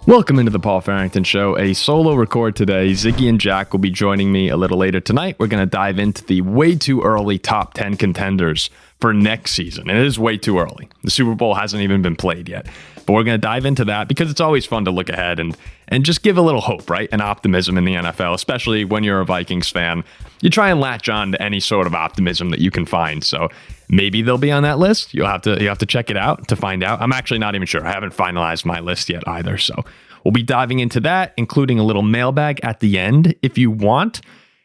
Welcome into the Paul Farrington Show, a solo record today. Ziggy and Jack will be joining me a little later tonight. We're going to dive into the way too early top 10 contenders for next season. And it is way too early. The Super Bowl hasn't even been played yet. But we're going to dive into that because it's always fun to look ahead and just give a little hope, right? And optimism in the NFL, especially when you're a Vikings fan. You try and latch on to any sort of optimism that you can find. So maybe they'll be on that list. You have to check it out to find out. I'm actually not even sure. I haven't finalized my list yet either. So we'll be diving into that, including a little mailbag at the end if you want.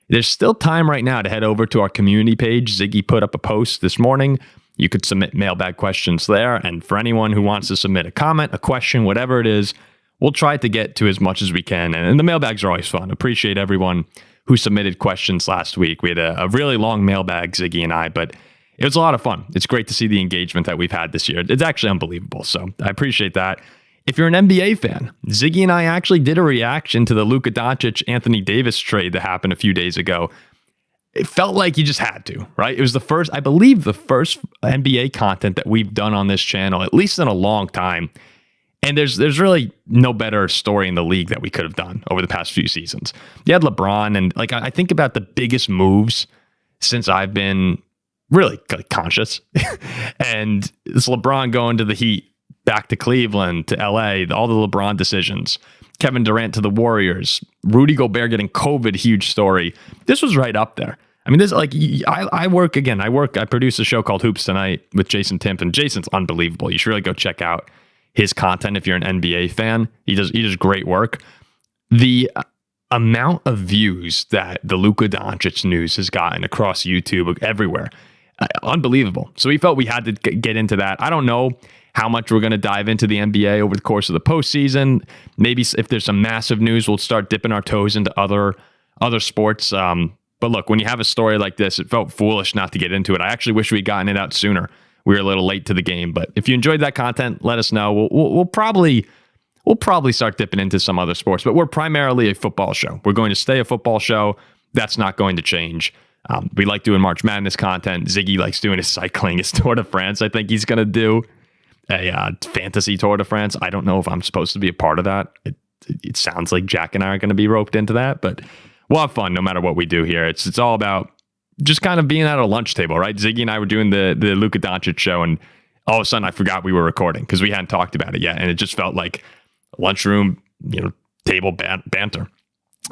There's still time right now to head over to our community page. Ziggy put up a post this morning. You could submit mailbag questions there. And for anyone who wants to submit a comment, a question, whatever it is, we'll try to get to as much as we can. And the mailbags are always fun. Appreciate everyone who submitted questions last week. We had a really long mailbag, Ziggy and I, but it was a lot of fun. It's great to see the engagement that we've had this year. It's actually unbelievable. So I appreciate that. If you're an NBA fan, Ziggy and I actually did a reaction to the Luka Doncic, Anthony Davis trade that happened a few days ago. It felt like you just had to, right? It was the first NBA content that we've done on this channel, at least in a long time. And there's really no better story in the league that we could have done over the past few seasons. You had LeBron, and I think about the biggest moves since I've been really conscious. And it's LeBron going to the Heat, back to Cleveland, to LA, all the LeBron decisions. Kevin Durant to the Warriors. Rudy Gobert getting COVID, huge story. This was right up there. I mean, I produce a show called Hoops Tonight with Jason Timpf, and Jason's unbelievable. You should really go check out his content if you're an NBA fan. He does great work. The amount of views that the Luka Doncic news has gotten across YouTube everywhere, unbelievable. So we felt we had to get into that. I don't know how much we're going to dive into the NBA over the course of the postseason. Maybe if there's some massive news, we'll start dipping our toes into other sports. But look, when you have a story like this, it felt foolish not to get into it. I actually wish we'd gotten it out sooner. We were a little late to the game, but if you enjoyed that content, let us know. We'll probably start dipping into some other sports, but we're primarily a football show. We're going to stay a football show. That's not going to change. We like doing March Madness content. Ziggy likes doing his cycling, his Tour de France. I think he's going to do a fantasy Tour de France. I don't know if I'm supposed to be a part of that. It sounds like Jack and I are going to be roped into that, but we'll have fun no matter what we do here. It's all about just kind of being at a lunch table, right? Ziggy and I were doing the Luka Doncic show, and all of a sudden I forgot we were recording because we hadn't talked about it yet, and it just felt like lunchroom, table banter,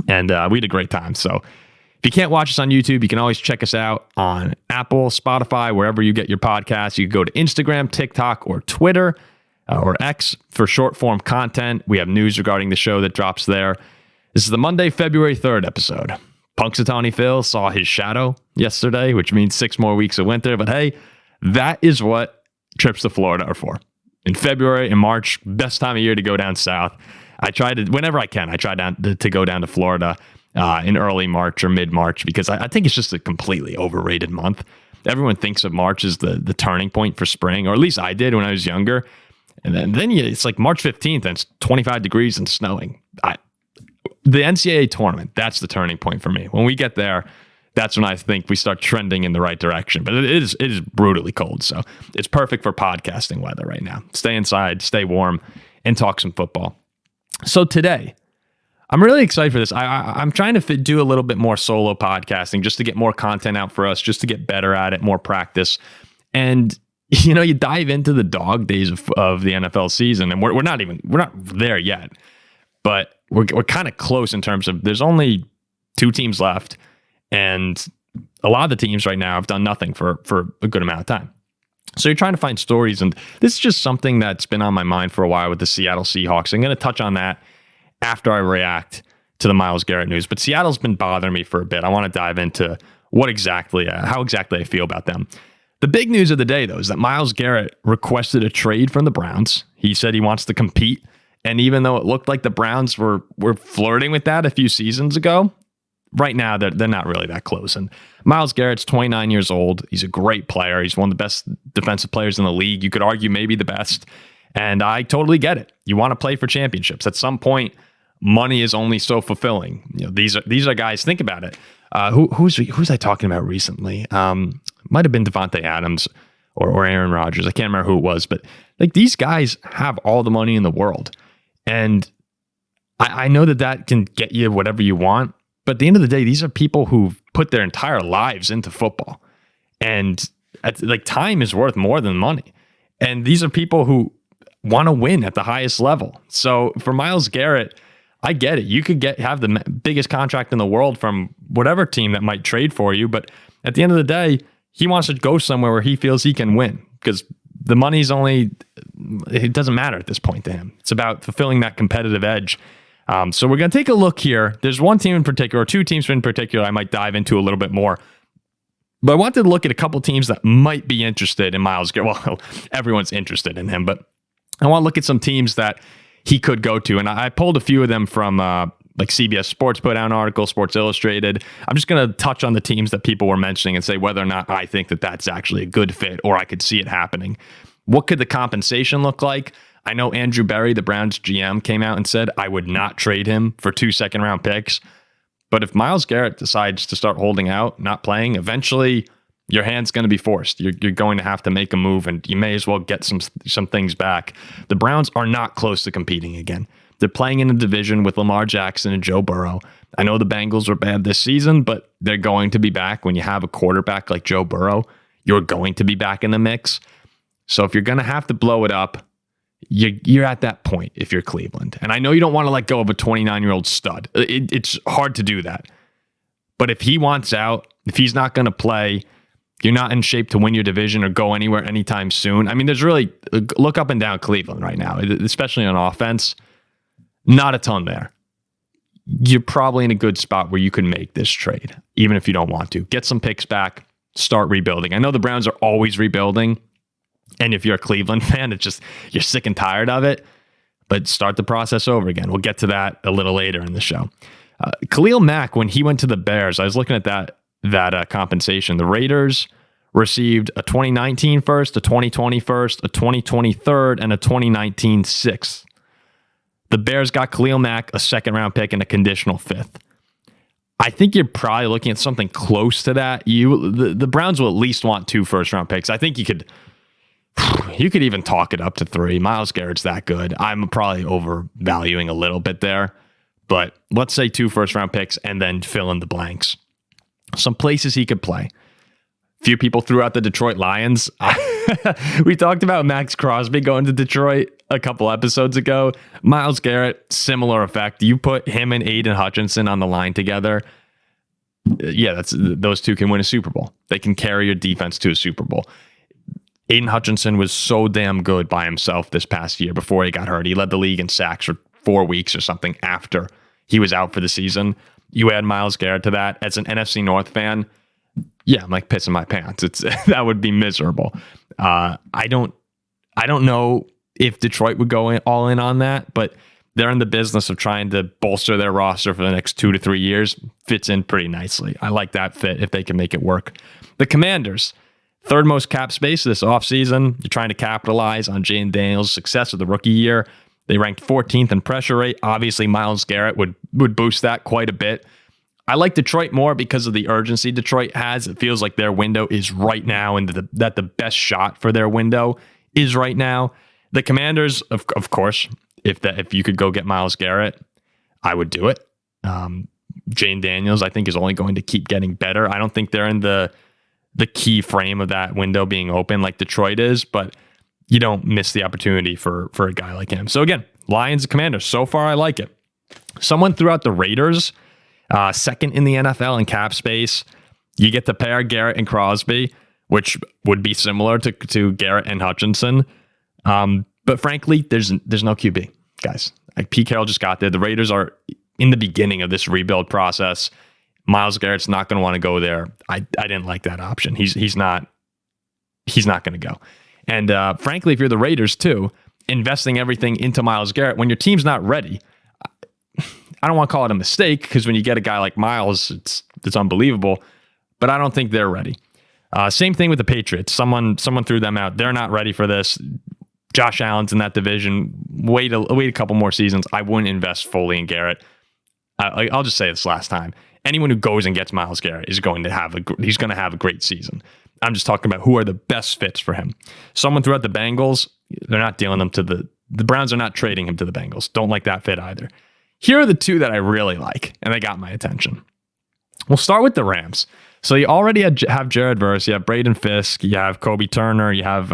and we had a great time. So if you can't watch us on YouTube, you can always check us out on Apple, Spotify, wherever you get your podcasts. You can go to Instagram, TikTok, or Twitter, or X for short form content. We have news regarding the show that drops there. This is the Monday, February 3rd episode. Punxsutawney Phil saw his shadow yesterday, which means 6 more weeks of winter. But hey, that is what trips to Florida are for. In February and March, best time of year to go down south. Whenever I can, I try to go down to Florida in early March or mid-March because I think it's just a completely overrated month. Everyone thinks of March as the turning point for spring, or at least I did when I was younger. And then it's like March 15th and it's 25 degrees and snowing. The NCAA tournament, that's the turning point for me. When we get there, that's when I think we start trending in the right direction. But it is brutally cold, so it's perfect for podcasting weather right now. Stay inside, stay warm, and talk some football. So today, I'm really excited for this. I'm trying to do a little bit more solo podcasting just to get more content out for us, just to get better at it, more practice. And you dive into the dog days of the NFL season, and we're not there yet, but we're kind of close in terms of there's only 2 teams left, and a lot of the teams right now have done nothing for a good amount of time. So you're trying to find stories, and this is just something that's been on my mind for a while with the Seattle Seahawks. I'm going to touch on that after I react to the Myles Garrett news, but Seattle's been bothering me for a bit. I want to dive into how exactly I feel about them. The big news of the day, though, is that Myles Garrett requested a trade from the Browns. He said he wants to compete. And even though it looked like the Browns were flirting with that a few seasons ago, right now they're not really that close. And Myles Garrett's 29 years old. He's a great player. He's one of the best defensive players in the league. You could argue maybe the best. And I totally get it. You want to play for championships. At some point, money is only so fulfilling. These are guys. Think about it. Who's I talking about recently? Might have been Devontae Adams or Aaron Rodgers. I can't remember who it was, but these guys have all the money in the world. And I know that can get you whatever you want, but at the end of the day, these are people who've put their entire lives into football. And like time is worth more than money. And these are people who want to win at the highest level. So for Myles Garrett, I get it. You could have the biggest contract in the world from whatever team that might trade for you. But at the end of the day, he wants to go somewhere where he feels he can win, because the money's it doesn't matter at this point to him. It's about fulfilling that competitive edge. So we're going to take a look here. There's one team in particular, or two teams in particular, I might dive into a little bit more. But I wanted to look at a couple teams that might be interested in Myles Garrett. Well, everyone's interested in him, but I want to look at some teams that he could go to. And I pulled a few of them from like CBS Sports put out an article, Sports Illustrated. I'm just going to touch on the teams that people were mentioning and say whether or not I think that that's actually a good fit or I could see it happening. What could the compensation look like? I know Andrew Berry, the Browns GM, came out and said, I would not trade him for 2 second-round picks. But if Myles Garrett decides to start holding out, not playing, eventually your hand's going to be forced. You're going to have to make a move, and you may as well get some things back. The Browns are not close to competing again. They're playing in a division with Lamar Jackson and Joe Burrow. I know the Bengals were bad this season, but they're going to be back. When you have a quarterback like Joe Burrow, you're going to be back in the mix. So if you're going to have to blow it up, you're at that point if you're Cleveland. And I know you don't want to let go of a 29-year-old stud. It's hard to do that. But if he wants out, if he's not going to play, you're not in shape to win your division or go anywhere anytime soon. I mean, there's really, look up and down Cleveland right now, especially on offense. Not a ton there. You're probably in a good spot where you can make this trade, even if you don't want to. Get some picks back, start rebuilding. I know the Browns are always rebuilding. And if you're a Cleveland fan, it's just, you're sick and tired of it, but start the process over again. We'll get to that a little later in the show. Khalil Mack, when he went to the Bears, I was looking at that compensation. The Raiders received a 2019 first, a 2020 first, a 2020 third, and a 2019 sixth. The Bears got Khalil Mack, a second-round pick, and a conditional fifth. I think you're probably looking at something close to that. The Browns will at least want 2 first-round picks. I think you could even talk it up to 3. Myles Garrett's that good. I'm probably overvaluing a little bit there, but let's say 2 first-round picks and then fill in the blanks. Some places he could play. Few people threw out the Detroit Lions. We talked about Max Crosby going to Detroit a couple episodes ago. Myles Garrett, similar effect. You put him and Aiden Hutchinson on the line together. Yeah, those two can win a Super Bowl. They can carry your defense to a Super Bowl. Aiden Hutchinson was so damn good by himself this past year before he got hurt. He led the league in sacks for 4 weeks or something after he was out for the season. You add Myles Garrett to that. As an NFC North fan, yeah, I'm like pissing my pants. That would be miserable. I don't know if Detroit would go all in on that, but they're in the business of trying to bolster their roster for the next 2 to 3 years. Fits in pretty nicely. I like that fit if they can make it work. The Commanders, third most cap space this offseason. You're trying to capitalize on Jane Daniels' success of the rookie year. They ranked 14th in pressure rate. Obviously, Myles Garrett would boost that quite a bit. I like Detroit more because of the urgency Detroit has. It feels like their window is right now, and that the best shot for their window is right now. The Commanders, of course, if you could go get Myles Garrett, I would do it. Jane Daniels, I think, is only going to keep getting better. I don't think they're in the key frame of that window being open like Detroit is, but you don't miss the opportunity for a guy like him. So again, Lions, Commanders, so far I like it. Someone threw out the Raiders, second in the NFL in cap space. You get to pair Garrett and Crosby, which would be similar to Garrett and Hutchinson. But frankly, there's no QB, guys. Like Pete Carroll just got there. The Raiders are in the beginning of this rebuild process. Myles Garrett's not going to want to go there. I didn't like that option. He's not going to go. And frankly, if you're the Raiders too, investing everything into Myles Garrett when your team's not ready, I don't want to call it a mistake, because when you get a guy like Myles, it's unbelievable. But I don't think they're ready. Same thing with the Patriots. Someone threw them out. They're not ready for this. Josh Allen's in that division. Wait a couple more seasons. I wouldn't invest fully in Garrett. I'll just say this last time. Anyone who goes and gets Myles Garrett is going to have a great season. I'm just talking about who are the best fits for him. Someone threw out the Bengals. They're not dealing them to the Browns are not trading him to the Bengals. Don't like that fit either. Here are the two that I really like, and they got my attention. We'll start with the Rams. So you already have Jared Verse, you have Braden Fisk, you have Kobe Turner, you have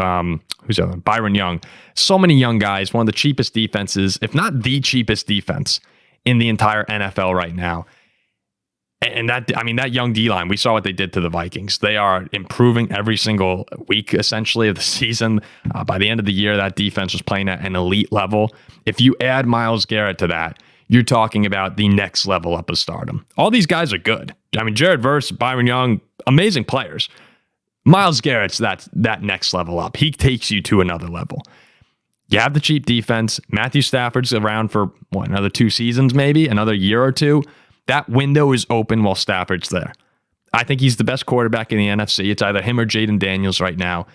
who's the other? Byron Young. So many young guys, one of the cheapest defenses, if not the cheapest defense in the entire NFL right now. And that young D-line, we saw what they did to the Vikings. They are improving every single week, essentially, of the season. By the end of the year, that defense was playing at an elite level. If you add Myles Garrett to that, you're talking about the next level up of stardom. All these guys are good. I mean, Jared Verse, Byron Young, amazing players. Myles Garrett's that next level up. He takes you to another level. You have the cheap defense. Matthew Stafford's around for, another 2 seasons maybe, another year or two. That window is open while Stafford's there. I think he's the best quarterback in the NFC. It's either him or Jaden Daniels right now.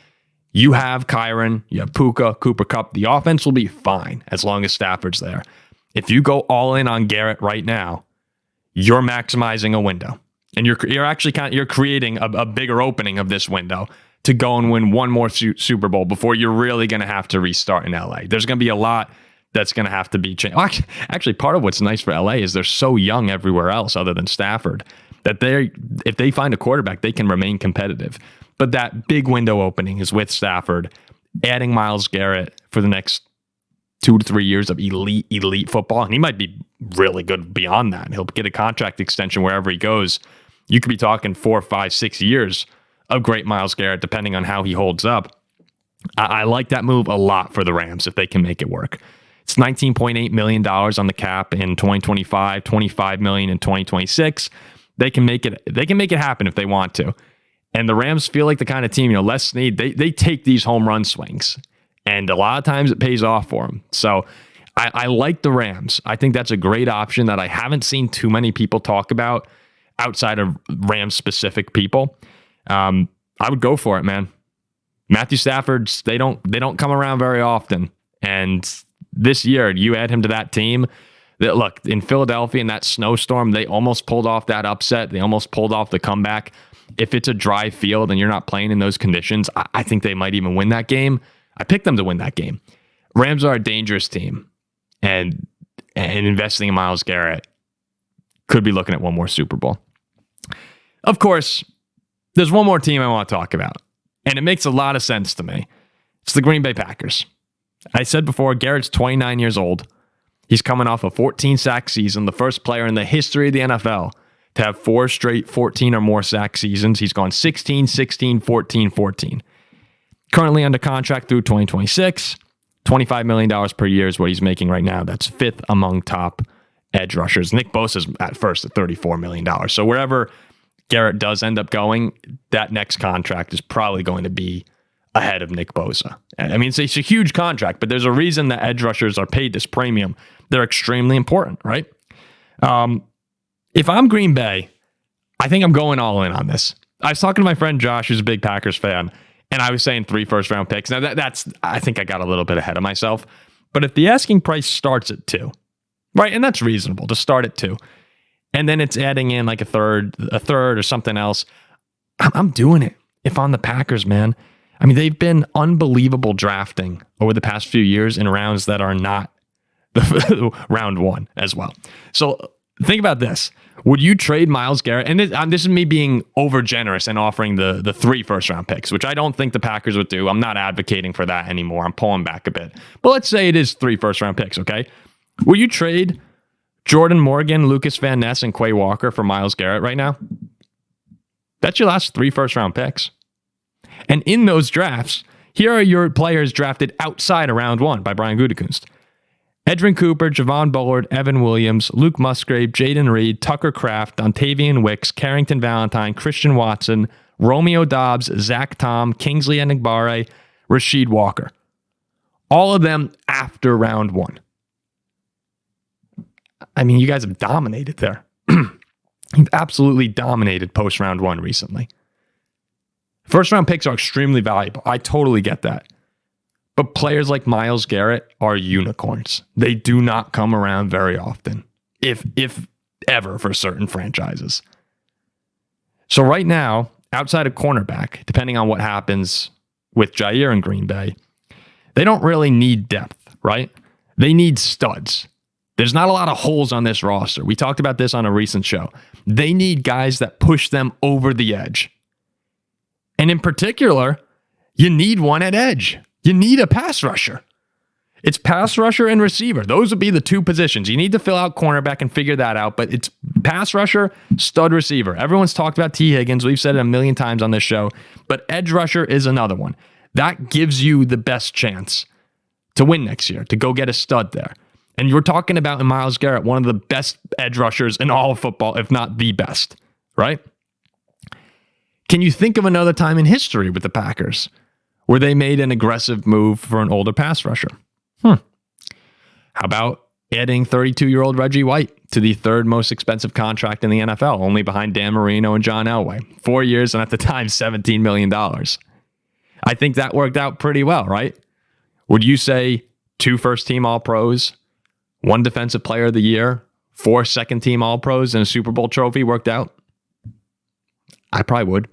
You have Kyron, you have Puka, Cooper Kupp. The offense will be fine as long as Stafford's there. If you go all in on Garrett right now, you're maximizing a window. And you're actually you're creating a bigger opening of this window to go and win one more Super Bowl before you're really going to have to restart in LA. There's going to be a lot that's going to have to be changed. Actually, part of what's nice for LA is they're so young everywhere else other than Stafford that if they find a quarterback, they can remain competitive. But that big window opening is with Stafford, adding Myles Garrett for the next 2 to 3 years of elite football. And he might be really good beyond that. He'll get a contract extension wherever he goes. You could be talking 4, 5, 6 years of great Myles Garrett, depending on how he holds up. I like that move a lot for the Rams if they can make it work. It's $19.8 million on the cap in 2025, $25 million in 2026. They can make it happen if they want to. And the Rams feel like the kind of team, Les Snead, they take these home run swings. And a lot of times it pays off for them. So I like the Rams. I think that's a great option that I haven't seen too many people talk about outside of Rams-specific people. I would go for it, man. Matthew Stafford, they don't come around very often. And this year, you add him to that team. Look, in Philadelphia, in that snowstorm, they almost pulled off that upset. They almost pulled off the comeback. If it's a dry field and you're not playing in those conditions, I think they might even win that game. I picked them to win that game. Rams are a dangerous team, and investing in Myles Garrett could be looking at one more Super Bowl. Of course, there's one more team I want to talk about, and it makes a lot of sense to me. It's the Green Bay Packers. I said before, Garrett's 29 years old. He's coming off a 14-sack season, the first player in the history of the NFL to have 4 straight 14 or more sack seasons. He's gone 16, 16, 14, 14. Currently under contract through 2026. $25 million per year is what he's making right now. That's 5th among top edge rushers. Nick Bosa's at first at $34 million. So wherever Garrett does end up going, that next contract is probably going to be ahead of Nick Bosa. I mean, it's a huge contract, but there's a reason that edge rushers are paid this premium. They're extremely important, right? If I'm Green Bay, I think I'm going all in on this. I was talking to my friend Josh, who's a big Packers fan, and I was saying 3 first-round picks. Now, that's I think I got a little bit ahead of myself. But if the asking price starts at 2, right, and that's reasonable to start at 2, and then it's adding in like a third or something else, I'm doing it if I'm the Packers, man. I mean, they've been unbelievable drafting over the past few years in rounds that are not round 1 as well. So think about this. Would you trade Myles Garrett? And this is me being over generous and offering the 3 first-round picks, which I don't think the Packers would do. I'm not advocating for that anymore. I'm pulling back a bit. But let's say it is 3 first-round picks, okay? Will you trade Jordan Morgan, Lucas Van Ness, and Quay Walker for Myles Garrett right now? That's your last 3 first-round picks. And in those drafts, here are your players drafted outside of round 1 by Brian Gutekunst. Edrin Cooper, Javon Bullard, Evan Williams, Luke Musgrave, Jaden Reed, Tucker Kraft, Dontavian Wicks, Carrington Valentine, Christian Watson, Romeo Dobbs, Zach Tom, Kingsley Enagbare, Rasheed Walker. All of them after round 1. I mean, you guys have dominated there. You've absolutely dominated post round 1 recently. First round picks are extremely valuable. I totally get that. But players like Myles Garrett are unicorns. They do not come around very often, if ever, for certain franchises. So right now, outside of cornerback, depending on what happens with Jair in Green Bay, they don't really need depth, right? They need studs. There's not a lot of holes on this roster. We talked about this on a recent show. They need guys that push them over the edge. And in particular, you need one at edge. You need a pass rusher. It's pass rusher and receiver. Those would be the two positions. You need to fill out cornerback and figure that out, but it's pass rusher, stud receiver. Everyone's talked about T. Higgins. We've said it a million times on this show, but edge rusher is another one. That gives you the best chance to win next year, to go get a stud there. And you're talking about in Myles Garrett, one of the best edge rushers in all of football, if not the best, right? Can you think of another time in history with the Packers where they made an aggressive move for an older pass rusher? How about adding 32-year-old Reggie White to the third most expensive contract in the NFL, only behind Dan Marino and John Elway? 4 years and at the time, $17 million. I think that worked out pretty well, right? Would you say 2 first-team All-Pros, 1 Defensive Player of the Year, 4 second-team All-Pros, and a Super Bowl trophy worked out? I probably would.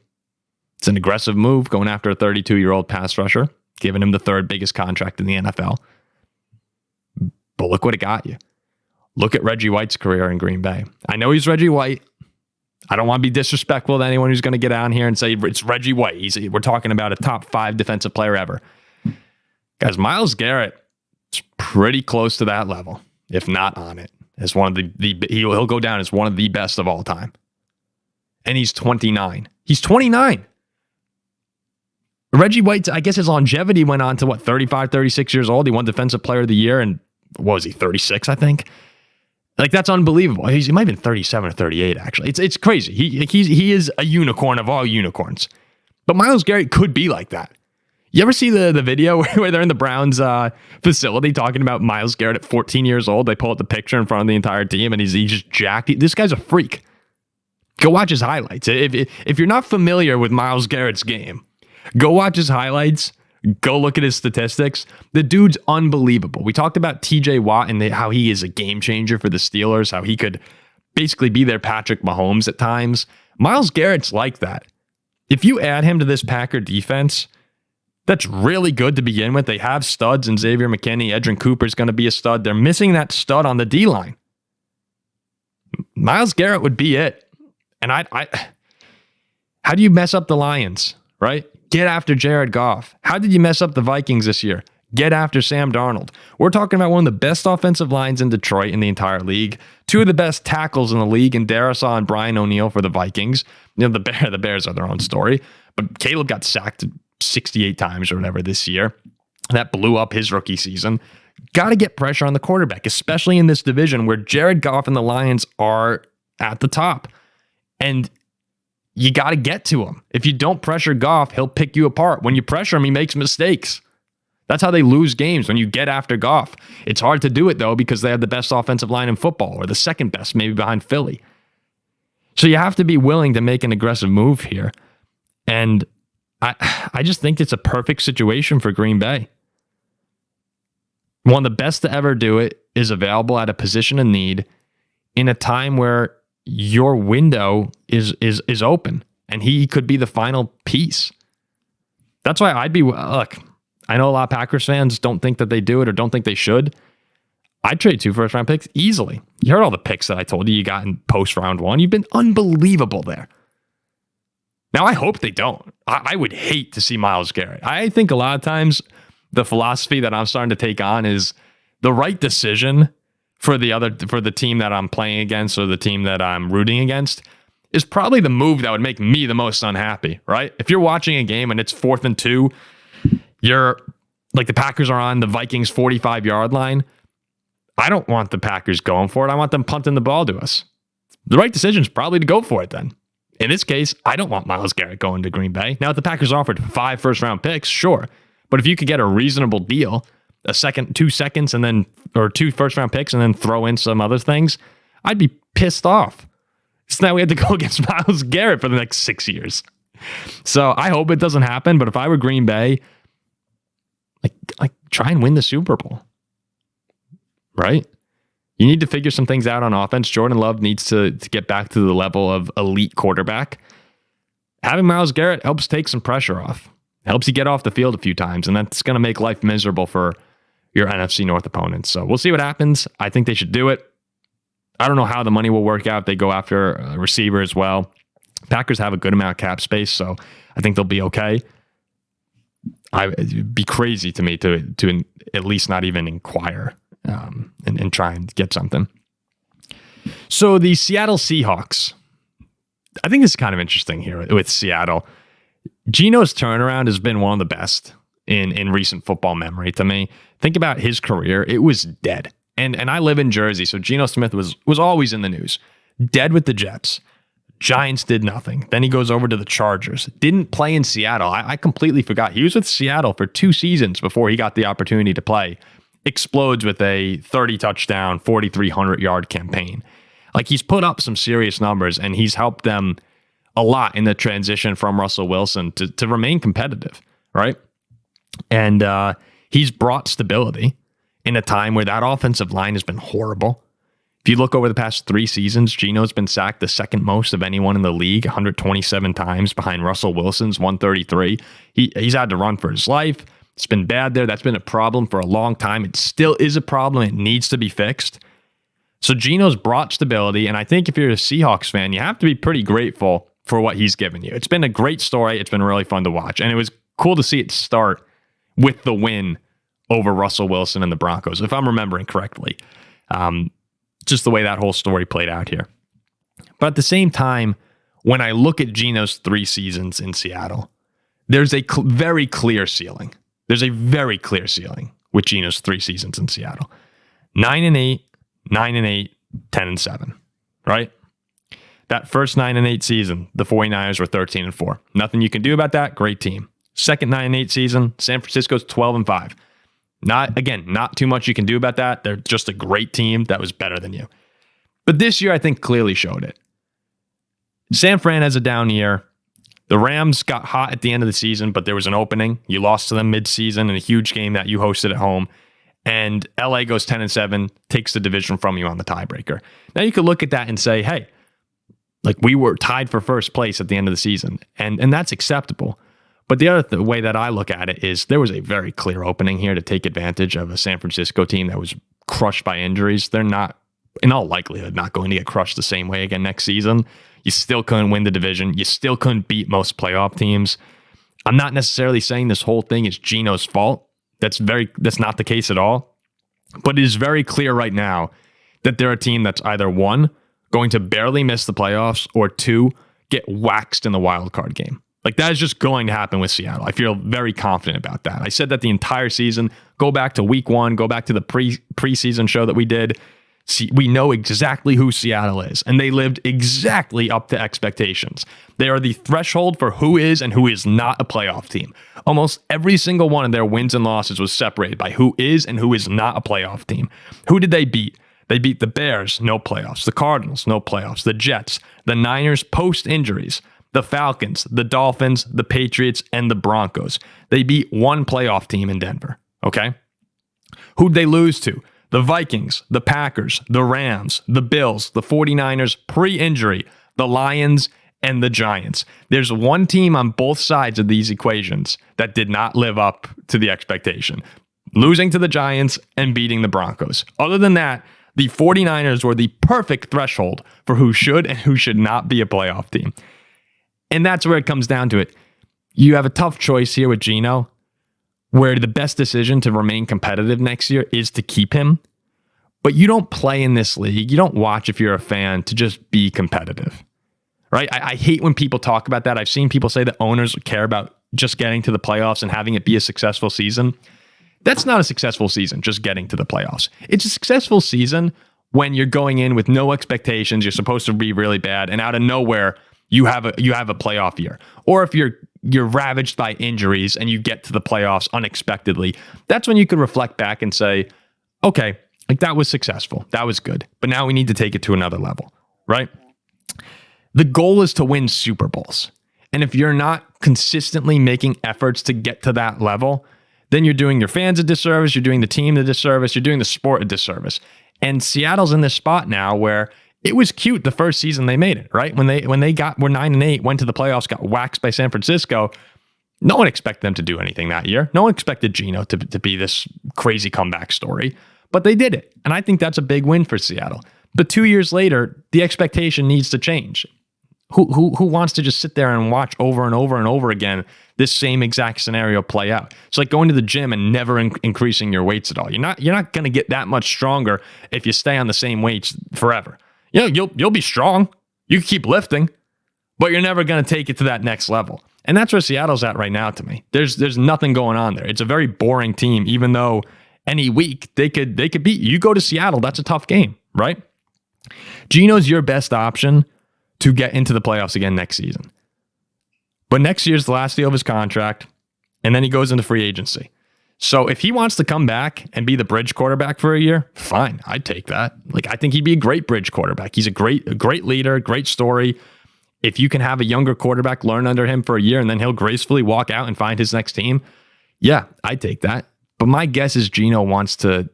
It's an aggressive move going after a 32-year-old pass rusher, giving him the third biggest contract in the NFL. But look what it got you. Look at Reggie White's career in Green Bay. I know he's Reggie White. I don't want to be disrespectful to anyone who's going to get out here and say it's Reggie White. We're talking about a top 5 defensive player ever. Guys, Myles Garrett is pretty close to that level, if not on it. As one of he'll go down as one of the best of all time. And he's 29. He's 29. Reggie White, I guess his longevity went on to 35, 36 years old. He won Defensive Player of the Year, and what was he, 36, I think? Like, that's unbelievable. He might have been 37 or 38, actually. It's crazy. He is a unicorn of all unicorns. But Myles Garrett could be like that. You ever see the video where they're in the Browns facility talking about Myles Garrett at 14 years old? They pull up the picture in front of the entire team, and he's just jacked. This guy's a freak. Go watch his highlights. If you're not familiar with Myles Garrett's game, go watch his highlights. Go look at his statistics. The dude's unbelievable. We talked about TJ Watt and how he is a game changer for the Steelers, how he could basically be their Patrick Mahomes at times. Myles Garrett's like that. If you add him to this Packer defense, that's really good to begin with. They have studs in Xavier McKinney. Edrin Cooper's going to be a stud. They're missing that stud on the D-line. Myles Garrett would be it. And how do you mess up the Lions, right? Get after Jared Goff. How did you mess up the Vikings this year? Get after Sam Darnold. We're talking about one of the best offensive lines in Detroit in the entire league. 2 of the best tackles in the league in Darisaw and Brian O'Neill for the Vikings. You know, the Bears are their own story. But Caleb got sacked 68 times or whatever this year. That blew up his rookie season. Got to get pressure on the quarterback, especially in this division where Jared Goff and the Lions are at the top. And you got to get to him. If you don't pressure Goff, he'll pick you apart. When you pressure him, he makes mistakes. That's how they lose games, when you get after Goff. It's hard to do it, though, because they have the best offensive line in football, or the second best, maybe behind Philly. So you have to be willing to make an aggressive move here. And I just think it's a perfect situation for Green Bay. One of the best to ever do it is available at a position of need in a time where your window is open, and he could be the final piece. That's why look, I know a lot of Packers fans don't think that they do it or don't think they should. I'd trade 2 first-round picks easily. You heard all the picks that I told you got in post-round 1. You've been unbelievable there. Now, I hope they don't. I would hate to see Myles Garrett. I think a lot of times the philosophy that I'm starting to take on is the right decision for the team that I'm playing against or the team that I'm rooting against is probably the move that would make me the most unhappy, right? If you're watching a game and it's 4th and 2, you're like the Packers are on the Vikings 45-yard line. I don't want the Packers going for it. I want them punting the ball to us. The right decision is probably to go for it then. In this case, I don't want Myles Garrett going to Green Bay. Now, if the Packers offered 5 first-round picks, sure. But if you could get a reasonable deal, 2 seconds and then, or 2 first-round picks and then throw in some other things, I'd be pissed off. So now we have to go against Myles Garrett for the next 6 years. So I hope it doesn't happen. But if I were Green Bay, like try and win the Super Bowl, right? You need to figure some things out on offense. Jordan Love needs to get back to the level of elite quarterback. Having Myles Garrett helps take some pressure off. Helps you get off the field a few times, and that's going to make life miserable for your NFC North opponents. So we'll see what happens. I think they should do it. I don't know how the money will work out. They go after a receiver as well. Packers have a good amount of cap space, so I think they'll be okay. It'd be crazy to me to at least not even inquire and try and get something. So the Seattle Seahawks, I think this is kind of interesting here with Seattle. Geno's turnaround has been one of the best in recent football memory to me. Think about his career. It was dead. And I live in Jersey, so Geno Smith was always in the news. Dead with the Jets. Giants did nothing. Then he goes over to the Chargers. Didn't play in Seattle. I completely forgot. He was with Seattle for 2 seasons before he got the opportunity to play. Explodes with a 30-touchdown, 4,300-yard campaign. Like, he's put up some serious numbers, and he's helped them a lot in the transition from Russell Wilson to remain competitive, right? And he's brought stability in a time where that offensive line has been horrible. If you look over the past 3 seasons, Geno's been sacked the second most of anyone in the league, 127 times behind Russell Wilson's 133. He's had to run for his life. It's been bad there. That's been a problem for a long time. It still is a problem. It needs to be fixed. So Geno's brought stability, and I think if you're a Seahawks fan, you have to be pretty grateful for what he's given you. It's been a great story. It's been really fun to watch, and it was cool to see it start with the win over Russell Wilson and the Broncos, if I'm remembering correctly. Just the way that whole story played out here. But at the same time, when I look at Geno's 3 seasons in Seattle, there's a very clear ceiling. There's a very clear ceiling with Geno's 3 seasons in Seattle. 9-8, 9-8, 10-7, right? That first 9-8 season, the 49ers were 13-4. Nothing you can do about that. Great team. Second 9-8 season, San Francisco's 12-5. Not too much you can do about that. They're just a great team that was better than you. But this year, I think, clearly showed it. San Fran has a down year. The Rams got hot at the end of the season, but there was an opening. You lost to them mid-season in a huge game that you hosted at home. And LA goes 10-7, takes the division from you on the tiebreaker. Now you could look at that and say, hey, like, we were tied for first place at the end of the season. And that's acceptable. But the other way that I look at it is there was a very clear opening here to take advantage of a San Francisco team that was crushed by injuries. They're not, in all likelihood, not going to get crushed the same way again next season. You still couldn't win the division. You still couldn't beat most playoff teams. I'm not necessarily saying this whole thing is Geno's fault. That's not the case at all. But it is very clear right now that they're a team that's either 1, going to barely miss the playoffs, or 2, get waxed in the wild card game. Like, that is just going to happen with Seattle. I feel very confident about that. I said that the entire season. Go back to week 1, go back to the preseason show that we did. See, we know exactly who Seattle is, and they lived exactly up to expectations. They are the threshold for who is and who is not a playoff team. Almost every single one of their wins and losses was separated by who is and who is not a playoff team. Who did they beat? They beat the Bears, no playoffs. The Cardinals, no playoffs. The Jets, the Niners post-injuries. The Falcons, the Dolphins, the Patriots, and the Broncos. They beat 1 playoff team in Denver, okay? Who'd they lose to? The Vikings, the Packers, the Rams, the Bills, the 49ers pre-injury, the Lions, and the Giants. There's one team on both sides of these equations that did not live up to the expectation. Losing to the Giants and beating the Broncos. Other than that, the 49ers were the perfect threshold for who should and who should not be a playoff team. And that's where it comes down to it. You have a tough choice here with Geno, where the best decision to remain competitive next year is to keep him. But you don't play in this league. You don't watch, if you're a fan, to just be competitive, right? I hate when people talk about that. I've seen people say that owners care about just getting to the playoffs and having it be a successful season. That's not a successful season, just getting to the playoffs. It's a successful season when you're going in with no expectations. You're supposed to be really bad, and out of nowhere, you have a playoff year. Or if you're ravaged by injuries and you get to the playoffs unexpectedly, that's when you could reflect back and say, okay, like, that was successful. That was good. But now we need to take it to another level, right? The goal is to win Super Bowls. And if you're not consistently making efforts to get to that level, then you're doing your fans a disservice, you're doing the team a disservice, you're doing the sport a disservice. And Seattle's in this spot now where it was cute the first season they made it, right? When they were 9-8, went to the playoffs, got waxed by San Francisco. No one expected them to do anything that year. No one expected Geno to be this crazy comeback story, but they did it. And I think that's a big win for Seattle. But 2 years later, the expectation needs to change. Who wants to just sit there and watch over and over and over again this same exact scenario play out? It's like going to the gym and never increasing your weights at all. You're not going to get that much stronger if you stay on the same weights forever. You'll be strong. You can keep lifting, but you're never going to take it to that next level. And that's where Seattle's at right now to me. There's nothing going on there. It's a very boring team, even though any week they could beat you. You go to Seattle, that's a tough game, right? Geno's your best option to get into the playoffs again next season. But next year's the last deal of his contract, and then he goes into free agency. So if he wants to come back and be the bridge quarterback for a year, fine, I'd take that. I think he'd be a great bridge quarterback. He's a great leader, great story. If you can have a younger quarterback learn under him for a year and then he'll gracefully walk out and find his next team, yeah, I'd take that. But my guess is Geno wants to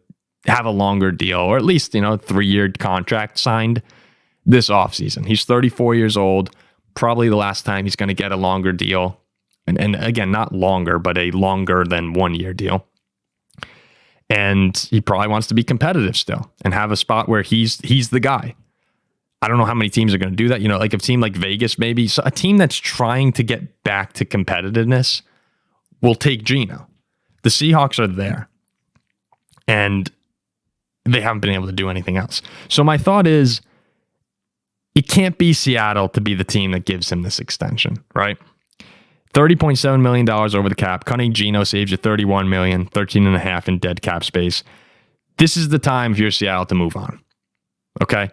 have a longer deal, or at least, 3-year contract signed this offseason. He's 34 years old, probably the last time he's going to get a longer deal. And again, not longer, but a longer than 1 year deal. And he probably wants to be competitive still and have a spot where he's the guy. I don't know how many teams are going to do that. Like a team like Vegas, maybe. So a team that's trying to get back to competitiveness will take Geno. The Seahawks are there. And they haven't been able to do anything else. So my thought is, it can't be Seattle to be the team that gives him this extension, right? $30.7 million over the cap. Cutting Geno saves you $31 million, $13.5 million in dead cap space. This is the time if you're Seattle to move on. Okay?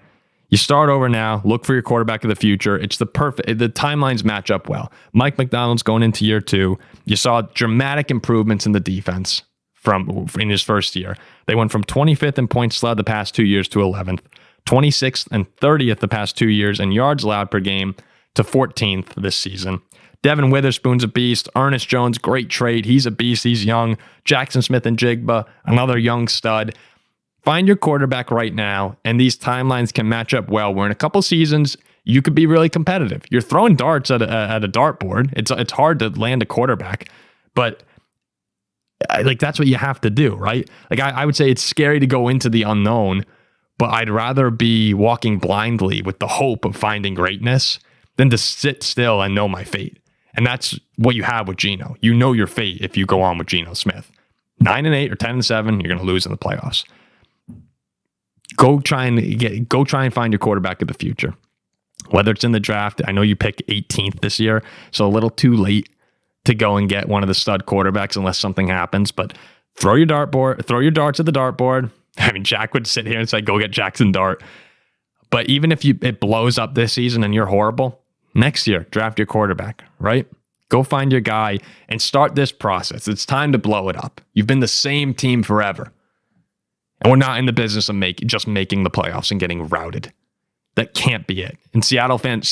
You start over now. Look for your quarterback of the future. The timelines match up well. Mike McDonald's going into year 2. You saw dramatic improvements in the defense in his first year. They went from 25th in points allowed the past 2 years to 11th. 26th and 30th the past 2 years in yards allowed per game to 14th this season. Devin Witherspoon's a beast. Ernest Jones, great trade. He's a beast. He's young. Jackson Smith and Jigba, another young stud. Find your quarterback right now, and these timelines can match up well. Where in a couple seasons, you could be really competitive. You're throwing darts at a dartboard. It's hard to land a quarterback, but that's what you have to do, right? I would say it's scary to go into the unknown, but I'd rather be walking blindly with the hope of finding greatness than to sit still and know my fate. And that's what you have with Geno. You know your fate if you go on with Geno Smith. 9-8 or 10-7, you're going to lose in the playoffs. Go try and find your quarterback of the future. Whether it's in the draft, I know you picked 18th this year, so a little too late to go and get one of the stud quarterbacks unless something happens. But throw your darts at the dartboard. I mean, Jack would sit here and say, go get Jackson Dart. But even if it blows up this season and you're horrible, next year, draft your quarterback, right? Go find your guy and start this process. It's time to blow it up. You've been the same team forever. And we're not in the business of just making the playoffs and getting routed. That can't be it. And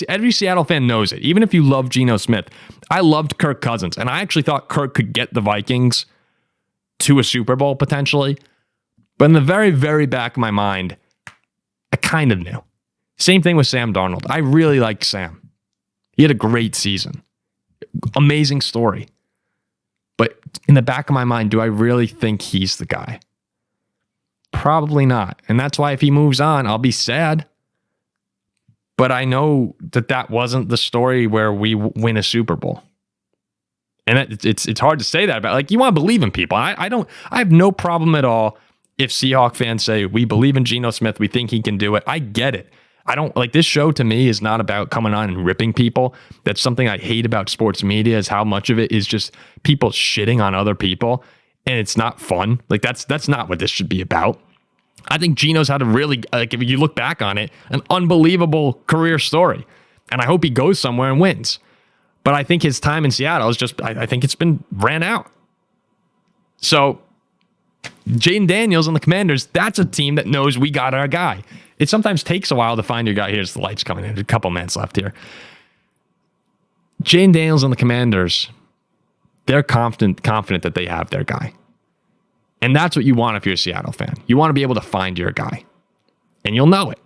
every Seattle fan knows it. Even if you love Geno Smith, I loved Kirk Cousins. And I actually thought Kirk could get the Vikings to a Super Bowl potentially. But in the very, very back of my mind, I kind of knew. Same thing with Sam Darnold. I really liked Sam. He had a great season. Amazing story. But in the back of my mind, do I really think he's the guy? Probably not. And that's why if he moves on, I'll be sad. But I know that wasn't the story where we win a Super Bowl. And it's hard to say that about, you want to believe in people. I have no problem at all if Seahawk fans say, we believe in Geno Smith, we think he can do it. I get it. I don't this show to me is not about coming on and ripping people. That's something I hate about sports media, is how much of it is just people shitting on other people. And it's not fun. That's not what this should be about. I think Geno's had a really, if you look back on it, an unbelievable career story. And I hope he goes somewhere and wins. But I think his time in Seattle is just, I think it's been ran out. So Jaden Daniels and the Commanders, that's a team that knows we got our guy. It sometimes takes a while to find your guy. Here's the lights coming in. A couple minutes left here. Jaden Daniels and the Commanders, they're confident that they have their guy. And that's what you want if you're a Seattle fan. You want to be able to find your guy. And you'll know it.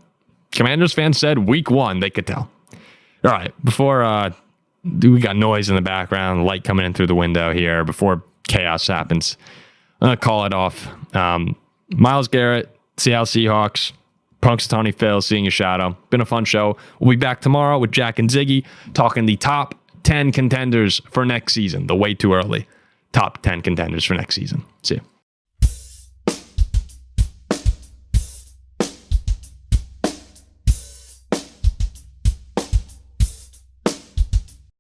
Commanders fans said week 1, they could tell. All right, before We got noise in the background, light coming in through the window here before chaos happens. I'm going to call it off. Myles Garrett, Seattle Seahawks, Punxsutawney Phil, seeing your shadow. Been a fun show. We'll be back tomorrow with Jack and Ziggy talking the top 10 contenders for next season. The way too early top 10 contenders for next season. See you.